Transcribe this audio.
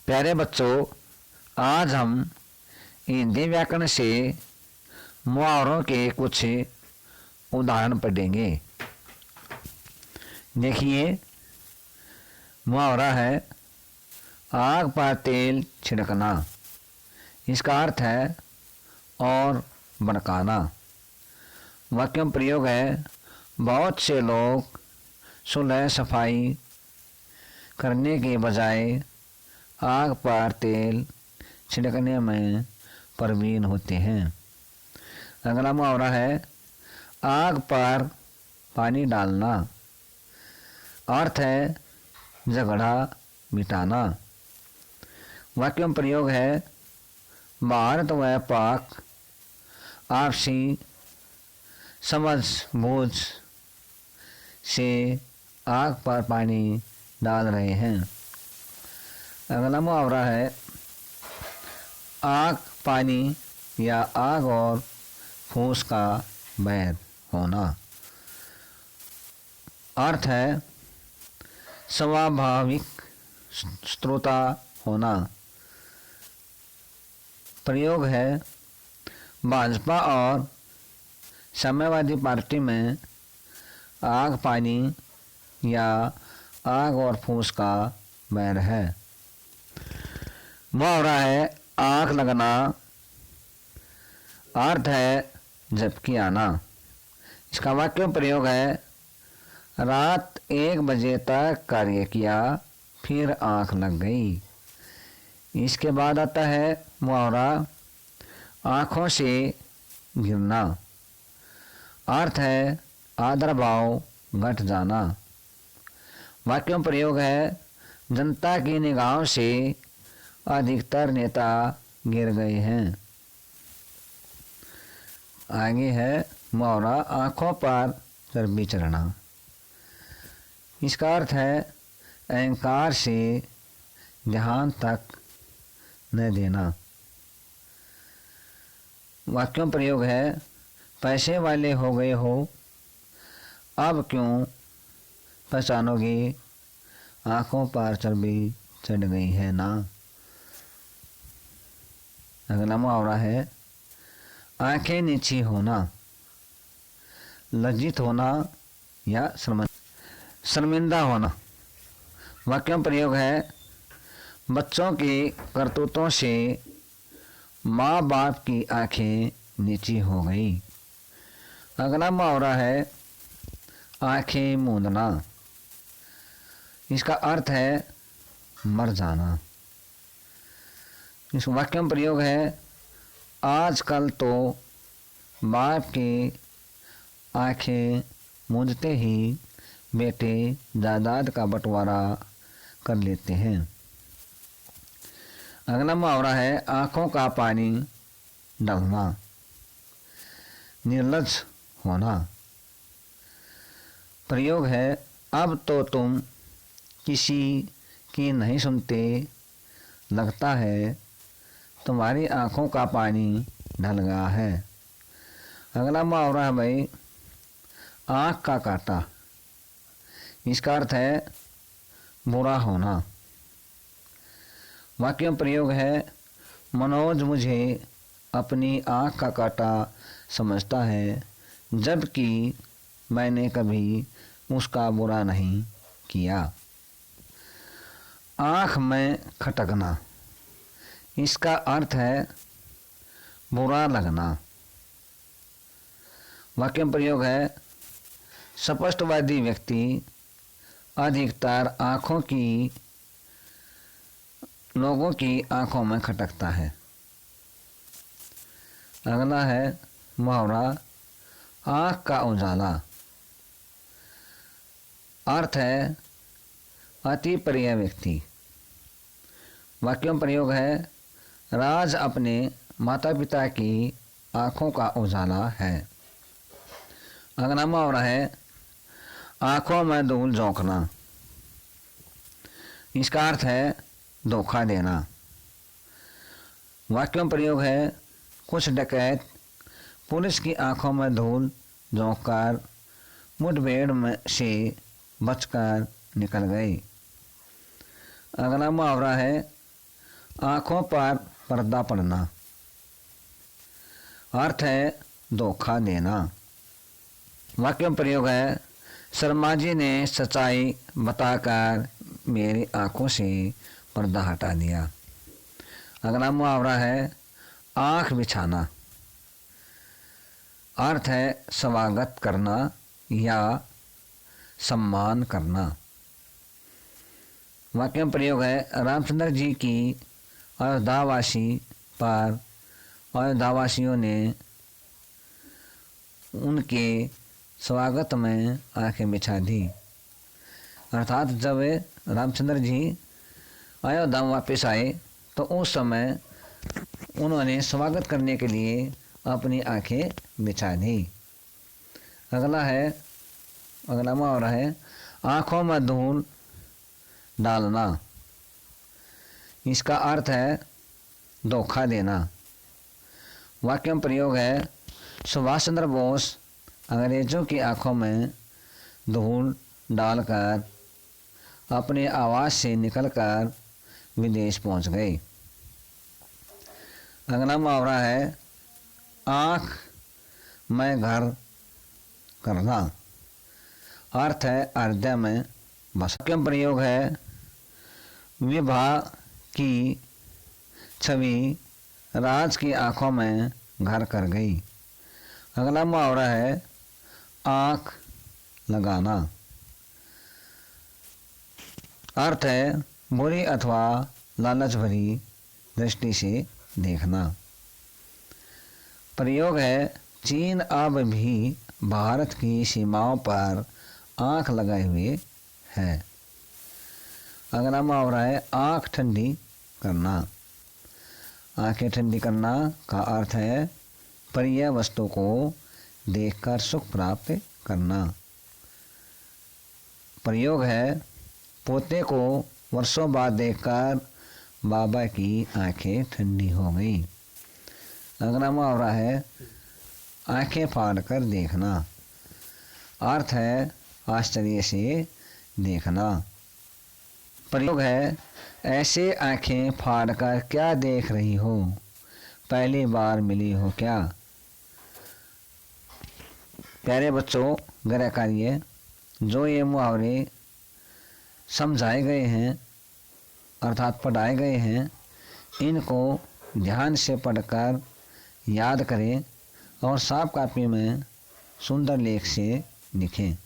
प्यारे बच्चों, आज हम हिंदी व्याकरण से मुहावरों के कुछ उदाहरण पढ़ेंगे। देखिए, मुहावरा है आग पर तेल छिड़कना। इसका अर्थ है और भड़काना। वाक्य में प्रयोग है बहुत से लोग सुलह सफाई करने के बजाय आग पर तेल छिड़कने में प्रवीण होते हैं। अगला मुहावरा है आग पर पानी डालना। अर्थ है झगड़ा मिटाना। वाक्य में प्रयोग है भारत व पाक आपसी समझ बूझ से आग पर पानी डाल रहे हैं। अगला मुहावरा है आग पानी या आग और फूस का बैर होना। अर्थ है स्वाभाविक श्रोता होना। प्रयोग है भाजपा और साम्यवादी पार्टी में आग पानी या आग और फूस का बैर है। मुहावरा है आँख लगना। अर्थ है झपकी आना। इसका वाक्य प्रयोग है रात 1 बजे तक कार्य किया फिर आँख लग गई। इसके बाद आता है मुहावरा आँखों से गिरना। अर्थ है आदर भाव घट जाना। वाक्य में प्रयोग है जनता की निगाहों से अधिकतर नेता गिर गए हैं। आगे है मुहावरा आँखों पर चर्बी चढ़ना। इसका अर्थ है अहंकार से ध्यान तक न देना। वाक्य में प्रयोग है पैसे वाले हो गए हो अब क्यों पहचानोगे आँखों पर चर्बी चढ़ गई है ना। अगला मुहावरा है आंखें नीची होना। लज्जित होना या शर्मिंदा होना। वाक्य में प्रयोग है बच्चों की करतूतों से माँ बाप की आंखें नीची हो गई। अगला मुहावरा है आंखें मूंदना। इसका अर्थ है मर जाना। इस वाक्य में प्रयोग है आजकल तो बाप की आंखें मूंदते ही बेटे जायदाद का बंटवारा कर लेते हैं। अगला मुहावरा है आंखों का पानी डालना। निर्लज्ज होना। प्रयोग है अब तो तुम किसी की नहीं सुनते, लगता है तुम्हारी आंखों का पानी ढल गया है। अगला मुहावरा है भाई आँख का काटा। इसका अर्थ है बुरा होना। वाक्य में प्रयोग है मनोज मुझे अपनी आँख का काटा समझता है जबकि मैंने कभी उसका बुरा नहीं किया। आँख में खटकना। इसका अर्थ है बुरा लगना। वाक्य में प्रयोग है स्पष्टवादी व्यक्ति अधिकतर लोगों की आंखों में खटकता है। अगला है मुहावरा आँख का उजाला। अर्थ है अति प्रिय व्यक्ति। वाक्य में प्रयोग है राज अपने माता पिता की आँखों का उजाला है। अगला मुहावरा है आँखों में धूल झोंकना। इसका अर्थ है धोखा देना। वाक्य में प्रयोग है कुछ डकैत पुलिस की आंखों में धूल झोंककर मुठभेड़ में से बचकर निकल गए। अगला मुहावरा है आंखों पर पर्दा पड़ना। अर्थ है धोखा देना। वाक्य में प्रयोग है शर्मा जी ने सच्चाई बताकर मेरी आंखों से पर्दा हटा दिया। अगला मुहावरा है आंख बिछाना। अर्थ है स्वागत करना या सम्मान करना। वाक्य में प्रयोग है रामचंद्र जी की अयोध्यावासी पर अयोध्यावासियों ने उनके स्वागत में आंखें बिछा दी। अर्थात जब रामचंद्र जी अयोध्या वापस आए तो उस समय उन्होंने स्वागत करने के लिए अपनी आंखें बिछा दी। अगला मुहावरा है आंखों में धूल डालना। इसका अर्थ है धोखा देना। वाक्य में प्रयोग है सुभाष चंद्र बोस अंग्रेजों की आंखों में धूल डालकर अपने आवास से निकलकर विदेश पहुंच गए। अगला मुहावरा है आँख में घर करना। अर्थ है हृदय में बस। वाक्य में प्रयोग है विवाह की छवि राज की आंखों में घर कर गई। अगला मुहावरा है आँख लगाना। अर्थ है बुरी अथवा लालच भरी दृष्टि से देखना। प्रयोग है चीन अब भी भारत की सीमाओं पर आँख लगाए हुए है। अगला मुहावरा है आँख ठंडी करना। आँखें ठंडी करना का अर्थ है प्रिय वस्तु को देखकर सुख प्राप्त करना। प्रयोग है पोते को वर्षों बाद देखकर बाबा की आंखें ठंडी हो गई। अगला मुहावरा है आंखें फाड़ कर देखना। अर्थ है आश्चर्य से देखना। प्रयोग है ऐसे आंखें फाड़ कर क्या देख रही हो, पहली बार मिली हो क्या। प्यारे बच्चों, गृह कार्य जो ये मुहावरे समझाए गए हैं अर्थात पढ़ाए गए हैं, इनको ध्यान से पढ़कर याद करें और साफ कॉपी में सुंदर लेख से लिखें।